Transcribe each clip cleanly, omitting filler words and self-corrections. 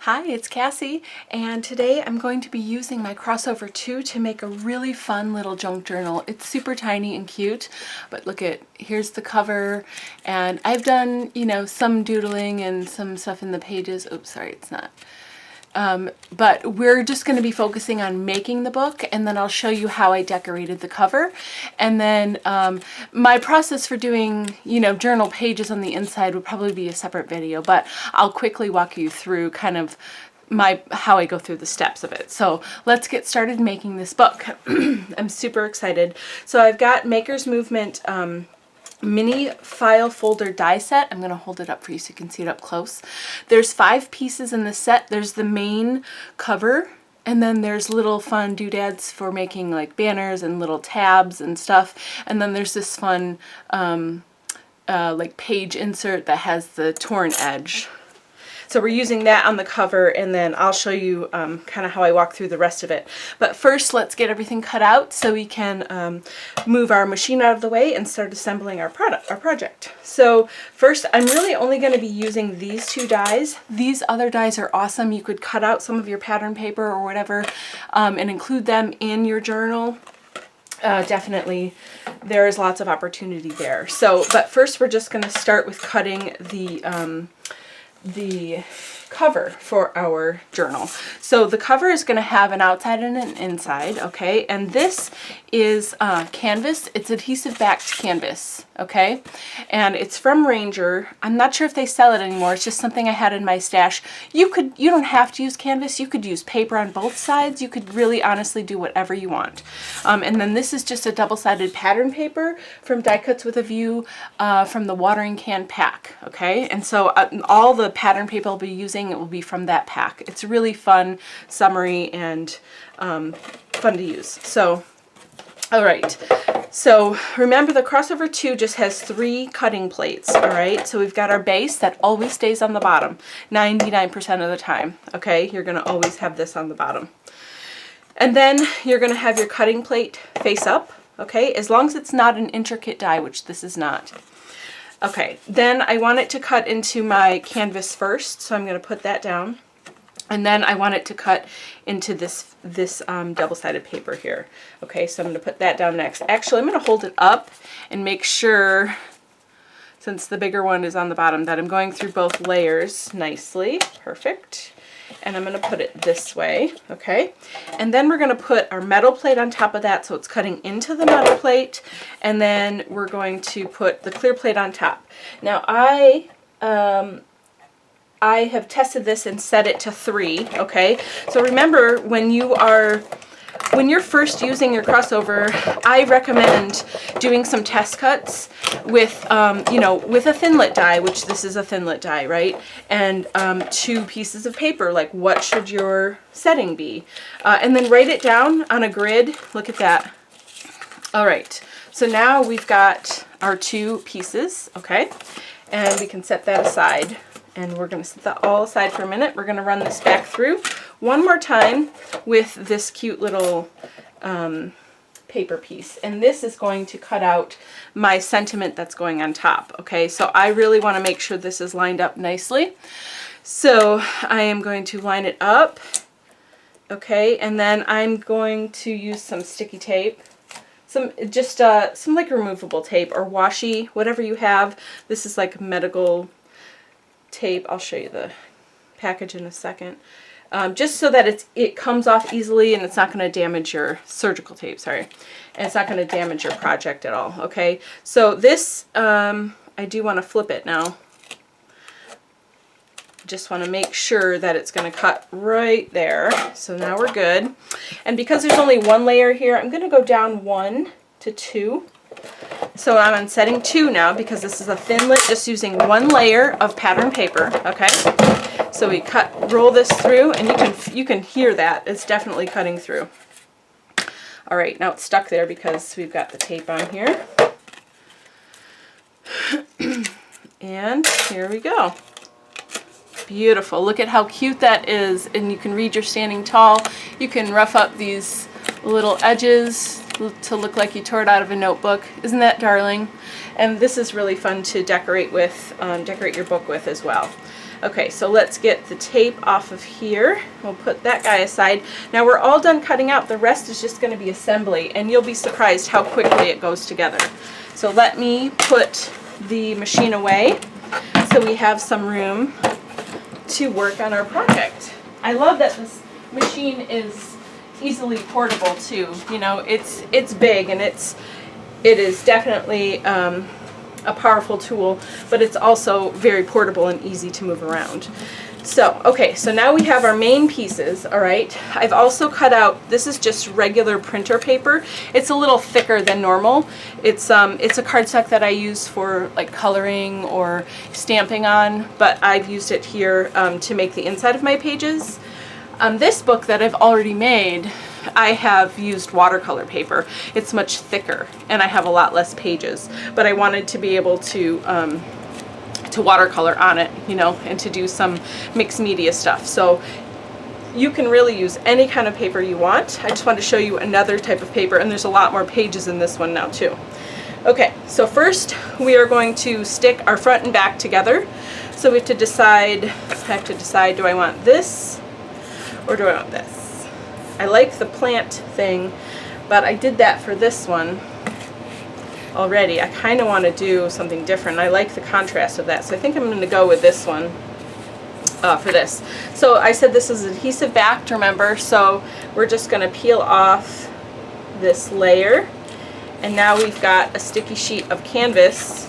Hi, it's Cassie, and today I'm going to be using my crossover 2 to make a really fun little junk journal. It's super tiny and cute, but look at, here's the cover, and I've done, some doodling and some stuff in the pages. Oops, sorry, it's not. But we're just going to be focusing on making the book, and then I'll show you how I decorated the cover. And then my process for doing, journal pages on the inside would probably be a separate video, but I'll quickly walk you through kind of how I go through the steps of it. So let's get started making this book. I'm super excited. So I've got Maker's Movement mini file folder die set. I'm going to hold it up for you so you can see it up close. There's 5 pieces in the set. There's the main cover, and then there's little fun doodads for making like banners and little tabs and stuff. And then there's this fun like page insert that has the torn edge. So we're using that on the cover, and then I'll show you kind of how I walk through the rest of it. But first, let's get everything cut out so we can move our machine out of the way and start assembling our project. So first, I'm really only going to be using these 2 dies. These other dies are awesome. You could cut out some of your pattern paper or whatever and include them in your journal. Definitely, there is lots of opportunity there. So, but first, we're just going to start with cutting the cover for our journal. So the cover is going to have an outside and an inside, okay? And this is canvas. It's adhesive backed canvas, okay? And it's from Ranger. I'm not sure if they sell it anymore. It's just something I had in my stash. You don't have to use canvas. You could use paper on both sides. You could really honestly do whatever you want. And then this is just a double-sided pattern paper from Die Cuts with a View from the watering can pack, okay? And so all the pattern paper I'll be using, it will be from that pack. It's really fun, summery, and fun to use. So, all right. So remember, the crossover 2 just has 3 cutting plates, all right? So we've got our base that always stays on the bottom 99% of the time, okay? You're going to always have this on the bottom. And then you're going to have your cutting plate face up, okay? As long as it's not an intricate die, which this is not. Okay, then I want it to cut into my canvas first, so I'm going to put that down. And then I want it to cut into this double-sided paper here. Okay, so I'm going to put that down next. Actually, I'm going to hold it up and make sure, since the bigger one is on the bottom, that I'm going through both layers nicely. Perfect. And I'm going to put it this way, okay? And then we're going to put our metal plate on top of that, so it's cutting into the metal plate, and then we're going to put the clear plate on top. Now I have tested this and set it to 3, okay? So remember, when you're first using your crossover, I recommend doing some test cuts with, with a Thinlit die, which this is a Thinlit die, right? And 2 pieces of paper, like what should your setting be? And then write it down on a grid. Look at that. All right, so now we've got our 2 pieces, okay? And we can set that aside. And we're going to set that all aside for a minute. We're going to run this back through one more time with this cute little paper piece. And this is going to cut out my sentiment that's going on top. Okay, so I really want to make sure this is lined up nicely. So I am going to line it up. Okay, and then I'm going to use some sticky tape. Some like removable tape or washi, whatever you have. This is like medical tape. I'll show you the package in a second. Just so that it comes off easily and it's not going to damage your surgical tape, sorry. And it's not going to damage your project at all, okay? So this, I do want to flip it now. Just want to make sure that it's going to cut right there. So now we're good. And because there's only 1 layer here, I'm going to go down 1 to 2. So I'm on setting 2 now because this is a Thinlit, just using 1 layer of pattern paper, okay? So we roll this through, and you can hear that. It's definitely cutting through. All right, now it's stuck there because we've got the tape on here. And here we go. Beautiful. Look at how cute that is, and you can read your standing tall. You can rough up these little edges to look like you tore it out of a notebook. Isn't that darling? And this is really fun to decorate with, decorate your book with as well. Okay, so let's get the tape off of here. We'll put that guy aside. Now we're all done cutting out. The rest is just going to be assembly, and you'll be surprised how quickly it goes together. So let me put the machine away so we have some room to work on our project. I love that this machine is easily portable too. You know, it's big, and it is definitely a powerful tool, but it's also very portable and easy to move around. So, okay, so now we have our main pieces, all right. I've also cut out, this is just regular printer paper. It's a little thicker than normal. It's a cardstock that I use for like coloring or stamping on, but I've used it here to make the inside of my pages. This book that I've already made, I have used watercolor paper. It's much thicker, and I have a lot less pages, but I wanted to be able to watercolor on it, you know, and to do some mixed media stuff. So you can really use any kind of paper you want. I just wanted to show you another type of paper, and there's a lot more pages in this one now too. Okay, so first we are going to stick our front and back together. So we have to decide, do I want this or do I want this? I like the plant thing, but I did that for this one already. I kind of want to do something different. I like the contrast of that, so I think I'm going to go with this one for this. So I said this is adhesive backed, remember, so we're just going to peel off this layer, and now we've got a sticky sheet of canvas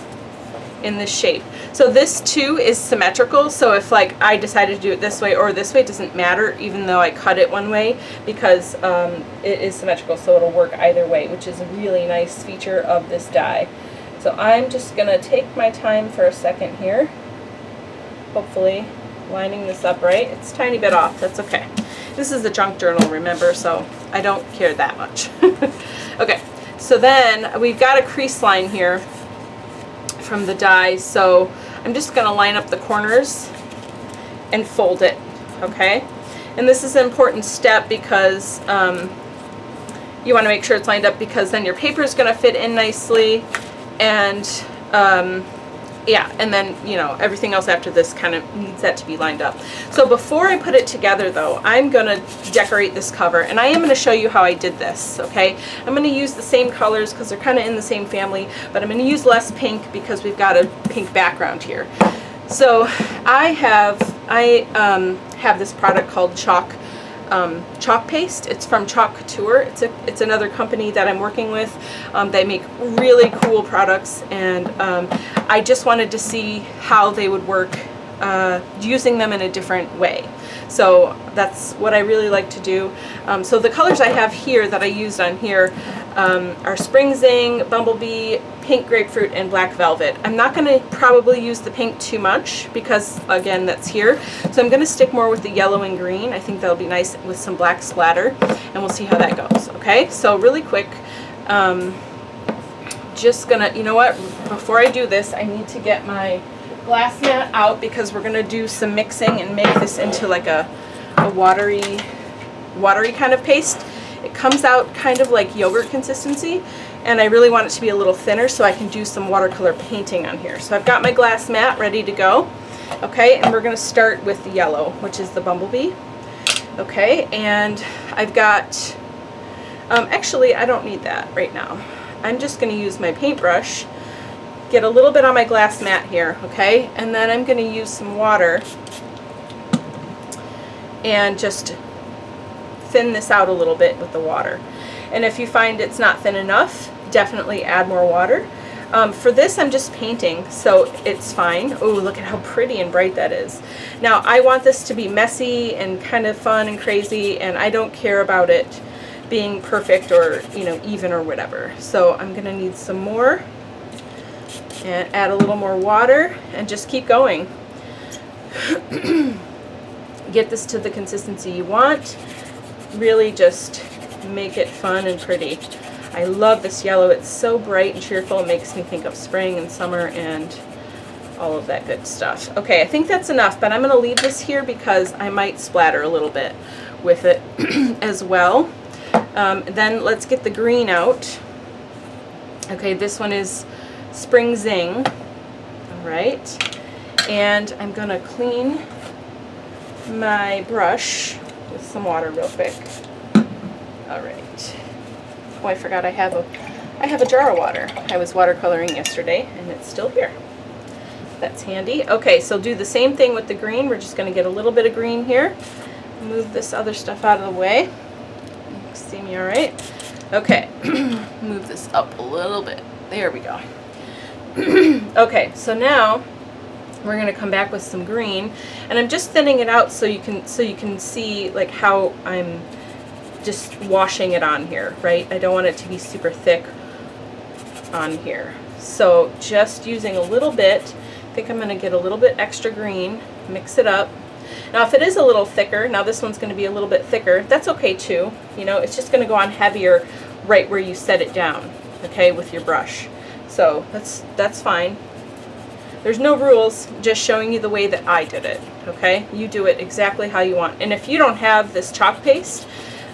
in this shape. So this too is symmetrical, so if like I decided to do it this way or this way, it doesn't matter even though I cut it one way, because it is symmetrical, so it'll work either way, which is a really nice feature of this die. So I'm just gonna take my time for a second here, hopefully lining this up right. It's a tiny bit off, that's okay. This is a junk journal, remember, so I don't care that much. Okay, so then we've got a crease line here from the die, so I'm just going to line up the corners and fold it, okay? And this is an important step because you want to make sure it's lined up, because then your paper is going to fit in nicely, and yeah, and then, you know, everything else after this kind of needs that to be lined up. So before I put it together though, I'm going to decorate this cover, and I am going to show you how I did this, okay? I'm going to use the same colors because they're kind of in the same family, but I'm going to use less pink because we've got a pink background here. So I have this product called chalk paste. It's from Chalk Couture. It's another company that I'm working with. They make really cool products, and I just wanted to see how they would work using them in a different way. So that's what I really like to do. So the colors I have here that I used on here are Spring Zing, Bumblebee, Pink Grapefruit, and Black Velvet. I'm not going to probably use the pink too much because, again, that's here. So I'm going to stick more with the yellow and green. I think that'll be nice with some black splatter, and we'll see how that goes. Okay, so really quick, just gonna, you know what, before I do this, I need to get my glass mat out because we're gonna do some mixing and make this into like a watery kind of paste. It comes out kind of like yogurt consistency, and I really want it to be a little thinner so I can do some watercolor painting on here. So I've got my glass mat ready to go. Okay, and we're gonna start with the yellow, which is the Bumblebee. Okay, and I've got, actually I don't need that right now. I'm just gonna use my paintbrush, get a little bit on my glass mat here, okay? And then I'm going to use some water and just thin this out a little bit with the water. And if you find it's not thin enough, definitely add more water. For this, I'm just painting, so it's fine. Oh, look at how pretty and bright that is. Now, I want this to be messy and kind of fun and crazy, and I don't care about it being perfect or, you know, even or whatever. So I'm going to need some more. And add a little more water and just keep going. Get this to the consistency you want. Really just make it fun and pretty. I love this yellow. It's so bright and cheerful. It makes me think of spring and summer and all of that good stuff. Okay, I think that's enough, but I'm going to leave this here because I might splatter a little bit with it as well. Then let's get the green out. Okay, this one is Spring Zing. All right, And I'm going to clean my brush with some water real quick. All right. Oh, I forgot I have a jar of water. I was watercoloring yesterday, and it's still here. That's handy. Okay, so do the same thing with the green. We're just going to get a little bit of green here. Move this other stuff out of the way. See me all right? Okay, move this up a little bit. There we go. Okay, so now we're going to come back with some green, and I'm just thinning it out so you can see like how I'm just washing it on here, right? I don't want it to be super thick on here. So just using a little bit. I think I'm going to get a little bit extra green, mix it up. Now if it is a little thicker, now this one's going to be a little bit thicker, that's okay too. You know, it's just going to go on heavier right where you set it down, okay, with your brush. So that's fine. There's no rules, just showing you the way that I did it, okay? You do it exactly how you want. And if you don't have this chalk paste,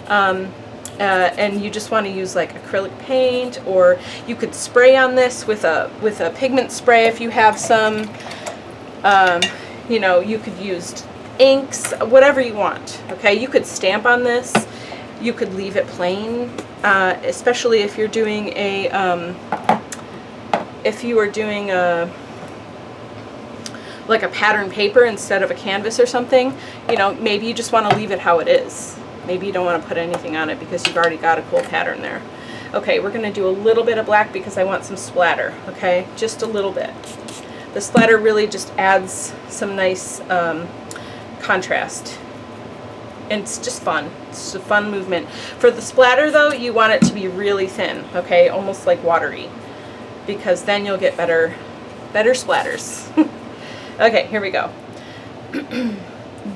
and you just want to use like acrylic paint, or you could spray on this with a pigment spray if you have some. You know, you could use inks, whatever you want, okay? You could stamp on this. You could leave it plain, especially if you're doing like a pattern paper instead of a canvas or something. You know, maybe you just want to leave it how it is. Maybe you don't want to put anything on it because you've already got a cool pattern there. Okay, we're going to do a little bit of black because I want some splatter, okay? Just a little bit. The splatter really just adds some nice contrast. And it's just fun. It's a fun movement. For the splatter though, you want it to be really thin, okay? Almost like watery, because then you'll get better splatters. Okay, here we go.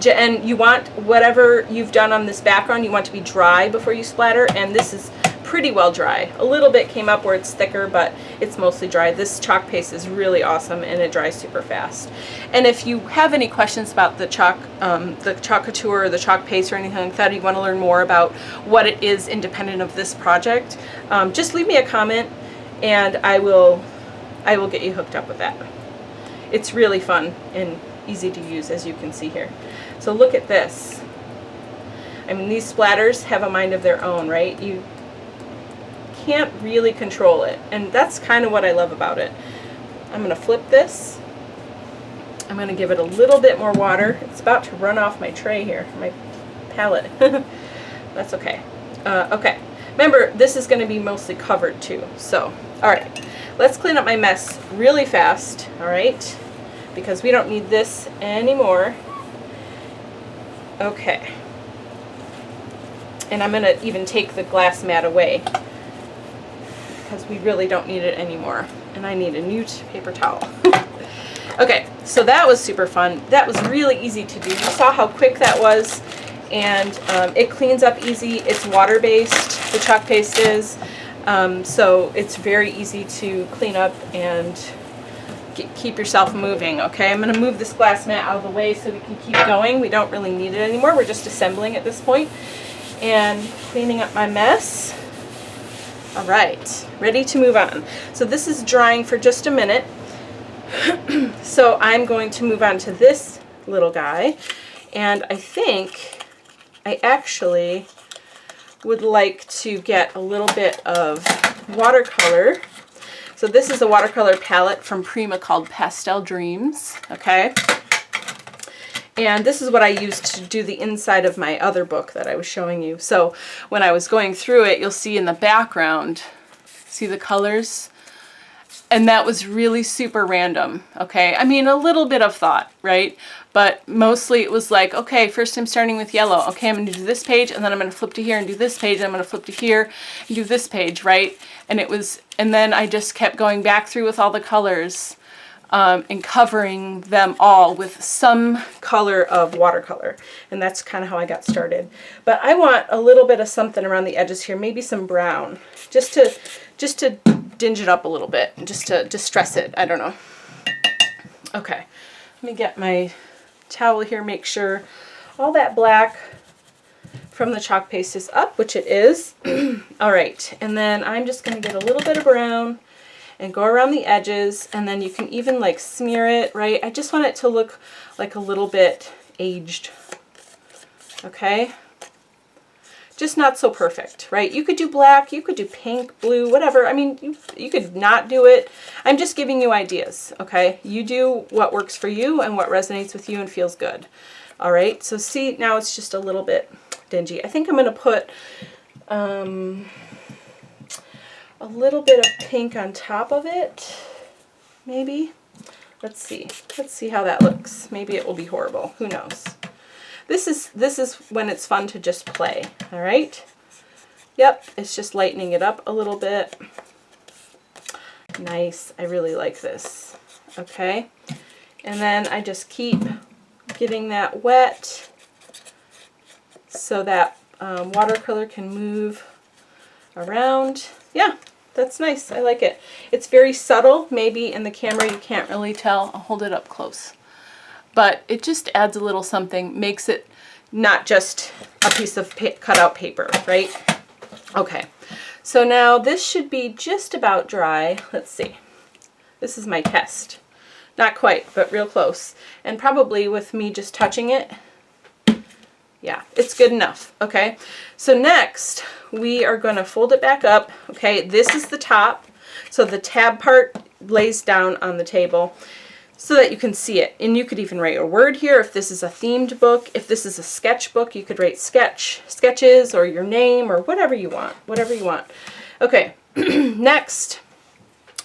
And you want whatever you've done on this background, you want to be dry before you splatter, and this is pretty well dry. A little bit came up where it's thicker, but it's mostly dry. This chalk paste is really awesome, and it dries super fast. And if you have any questions about the chalk couture or the chalk paste or anything like that, you want to learn more about what it is independent of this project, just leave me a comment, and I will get you hooked up with that. It's really fun and easy to use, as you can see here. So look at this. I mean, these splatters have a mind of their own, right? You can't really control it, and that's kind of what I love about it. I'm going to flip this. I'm going to give it a little bit more water. It's about to run off my tray here, my palette. That's okay. Okay. Remember, this is going to be mostly covered too. So, all right. Let's clean up my mess really fast, all right? Because we don't need this anymore. Okay. And I'm going to even take the glass mat away because we really don't need it anymore. And I need a new paper towel. Okay, so that was super fun. That was really easy to do. You saw how quick that was, and it cleans up easy. It's water-based, the chalk paste is, so it's very easy to clean up and keep yourself moving. Okay, I'm going to move this glass mat out of the way so we can keep going. We don't really need it anymore. We're just assembling at this point and cleaning up my mess. All right, ready to move on. So this is drying for just a minute. So I'm going to move on to this little guy, and I think I actually would like to get a little bit of watercolor. So this is a watercolor palette from Prima called Pastel Dreams, okay? And this is what I used to do the inside of my other book that I was showing you. So when I was going through it, you'll see in the background, see the colors? And that was really super random, okay? I mean, a little bit of thought, right? But mostly it was like, okay, first I'm starting with yellow. Okay, I'm going to do this page, and then I'm going to flip to here and do this page, and I'm going to flip to here and do this page, right? And then I just kept going back through with all the colors and covering them all with some color of watercolor. And that's kind of how I got started. But I want a little bit of something around the edges here, maybe some brown, just to dinge it up a little bit, and just to distress it. I don't know. Okay, let me get my towel here, make sure all that black from the chalk paste is up, which it is. All right, and then I'm just going to get a little bit of brown, and go around the edges, and then you can even like smear it, right? I just want it to look like a little bit aged, okay? Just not so perfect, right? You could do black, you could do pink, blue, whatever. I mean, you could not do it. I'm just giving you ideas, okay? You do what works for you and what resonates with you and feels good. All right, so see, now it's just a little bit dingy. I think I'm gonna put a little bit of pink on top of it, maybe. Let's see how that looks. Maybe it will be horrible, who knows? This is when it's fun to just play, all right? Yep, it's just lightening it up a little bit. Nice, I really like this, okay? And then I just keep getting that wet so that watercolor can move around. Yeah, that's nice. I like it. It's very subtle. Maybe in the camera you can't really tell. I'll hold it up close. But it just adds a little something, makes it not just a piece of cut out paper, right? Okay, so now this should be just about dry. Let's see. This is my test. Not quite, but real close. And probably with me just touching it, yeah, it's good enough, okay? So next, we are gonna fold it back up, okay? This is the top, so the tab part lays down on the table so that you can see it. And you could even write a word here if this is a themed book. If this is a sketchbook, you could write sketches or your name or whatever you want, Okay, next,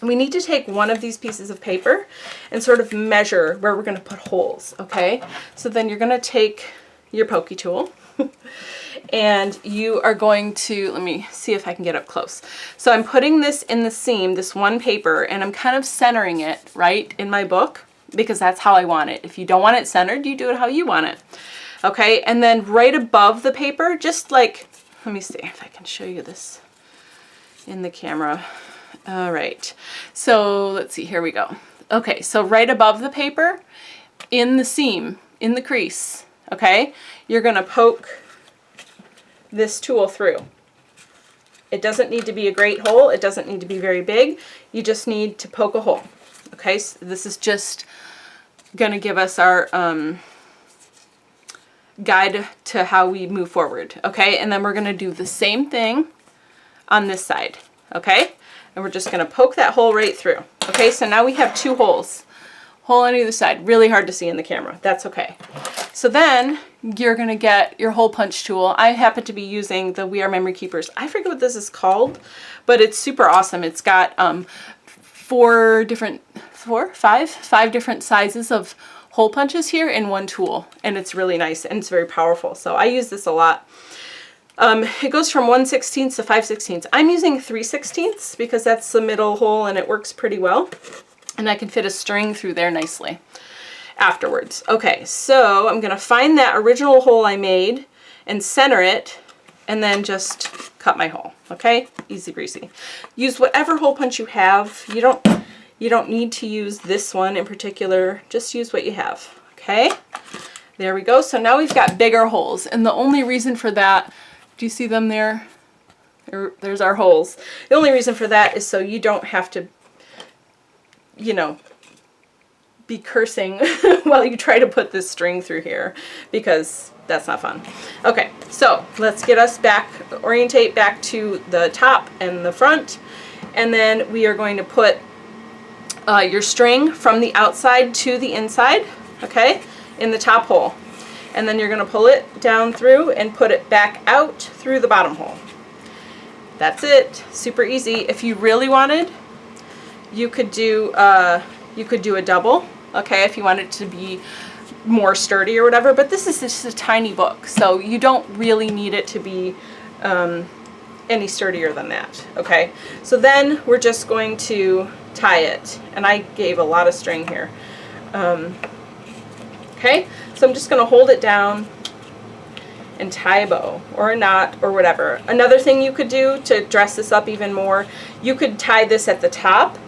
we need to take one of these pieces of paper and sort of measure where we're gonna put holes, okay? So then you're gonna take your pokey tool and you are going to, let me see if I can get up close. So I'm putting this in the seam, this one paper, and I'm kind of centering it right in my book because that's how I want it. If you don't want it centered, you do it how you want it. Okay, and then right above the paper, just like, let me see if I can show you this in the camera. All right, so let's see, here we go. Okay, so right above the paper, in the seam, in the crease, okay, you're gonna poke this tool through. It doesn't need to be a great hole. It doesn't need to be very big. You just need to poke a hole. Okay, so this is just gonna give us our guide to how we move forward. Okay, and then we're gonna do the same thing on this side. Okay, and we're just gonna poke that hole right through. Okay, so now we have two holes. Hole on either side, really hard to see in the camera. That's okay. So then you're gonna get your hole punch tool. I happen to be using the We Are Memory Keepers. I forget what this is called, but it's super awesome. It's got five different sizes of hole punches here in one tool, and it's really nice and it's very powerful. So I use this a lot. It goes from 1/16 to 5/16. I'm using 3/16 because that's the middle hole and it works pretty well. And I can fit a string through there nicely afterwards. Okay, so I'm gonna find that original hole I made and center it and then just cut my hole, okay? Easy breezy. Use whatever hole punch you have. You don't need to use this one in particular, just use what you have, okay? There we go, so now we've got bigger holes, and the only reason for that, do you see them there? There's our holes. The only reason for that is so you don't have to, you know, be cursing while you try to put this string through here, because that's not fun. Okay, so let's get us back, orientate back to the top and the front, and then we are going to put your string from the outside to the inside, okay, in the top hole. And then you're going to pull it down through and put it back out through the bottom hole. That's it. Super easy. If you really wanted, you could do a double, okay, if you want it to be more sturdy or whatever, but this is just a tiny book, so you don't really need it to be any sturdier than that, okay? So then we're just going to tie it, and I gave a lot of string here. Okay, so I'm just going to hold it down and tie a bow or a knot or whatever. Another thing you could do to dress this up even more, you could tie this at the top,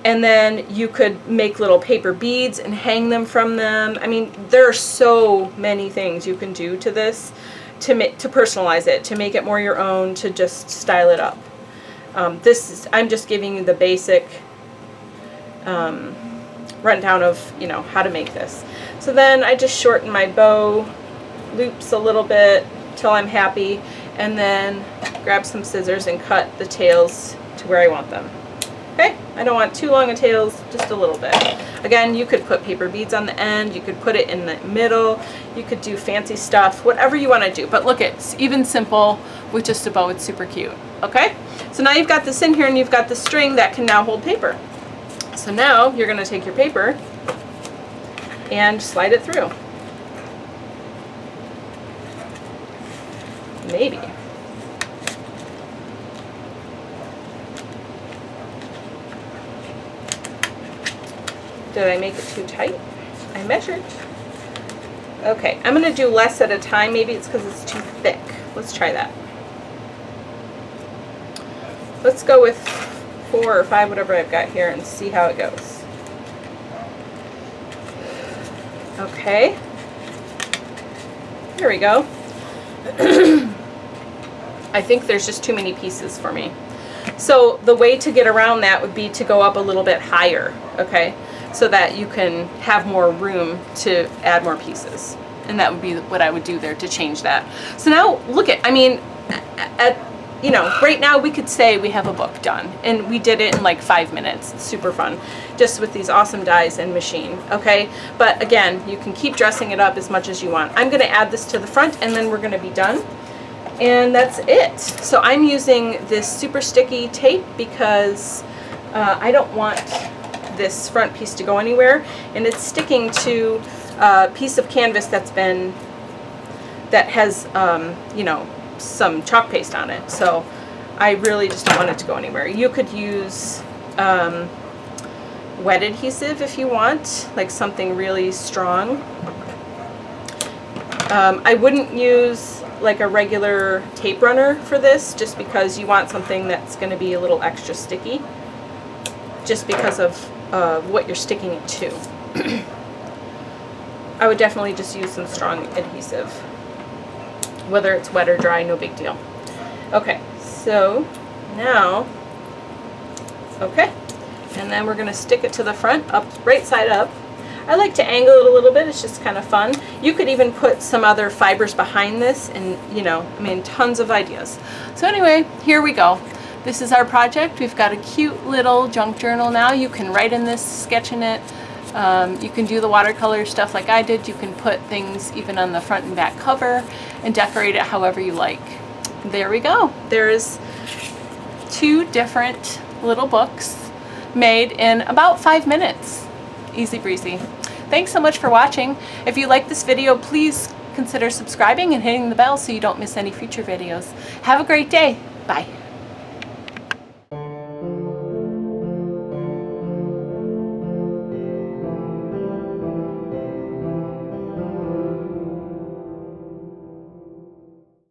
and then you could make little paper beads and hang them from them. I mean, there are so many things you can do to this to personalize it, to make it more your own, to just style it up. I'm just giving you the basic rundown of, you know, how to make this. So then I just shorten my bow loops a little bit till I'm happy, and then grab some scissors and cut the tails to where I want them. Okay, I don't want too long of tails, just a little bit. Again, you could put paper beads on the end, you could put it in the middle, you could do fancy stuff, whatever you want to do. But look, it's even simple with just a bow, it's super cute. Okay, so now you've got this in here and you've got the string that can now hold paper. So now you're going to take your paper and slide it through. Maybe. Did I make it too tight? I measured. Okay, I'm going to do less at a time. Maybe it's because it's too thick. Let's try that. Let's go with 4 or 5, whatever I've got here, and see how it goes. Okay. Here we go. I think there's just too many pieces for me. So the way to get around that would be to go up a little bit higher, okay? So that you can have more room to add more pieces. And that would be what I would do there to change that. So now look at, I mean, you know, right now we could say we have a book done, and we did it in like 5 minutes. It's super fun, just with these awesome dies and machine, okay? But again, you can keep dressing it up as much as you want. I'm gonna add this to the front and then we're gonna be done. And that's it. So I'm using this super sticky tape because I don't want this front piece to go anywhere, and it's sticking to a piece of canvas that has you know, some chalk paste on it. So I really just don't want it to go anywhere. You could use wet adhesive if you want, like something really strong. I wouldn't use like a regular tape runner for this, just because you want something that's going to be a little extra sticky, just because of what you're sticking it to. I would definitely just use some strong adhesive. Whether it's wet or dry, no big deal. Okay, so now, okay, and then we're going to stick it to the front, up, right side up. I like to angle it a little bit, it's just kind of fun. You could even put some other fibers behind this, and you know, I mean, tons of ideas. So anyway, here we go. This is our project. We've got a cute little junk journal now. You can write in this, sketch in it. You can do the watercolor stuff like I did. You can put things even on the front and back cover and decorate it however you like. There we go. There's 2 different little books made in about 5 minutes. Easy breezy. Thanks so much for watching. If you like this video, please consider subscribing and hitting the bell so you don't miss any future videos. Have a great day. Bye.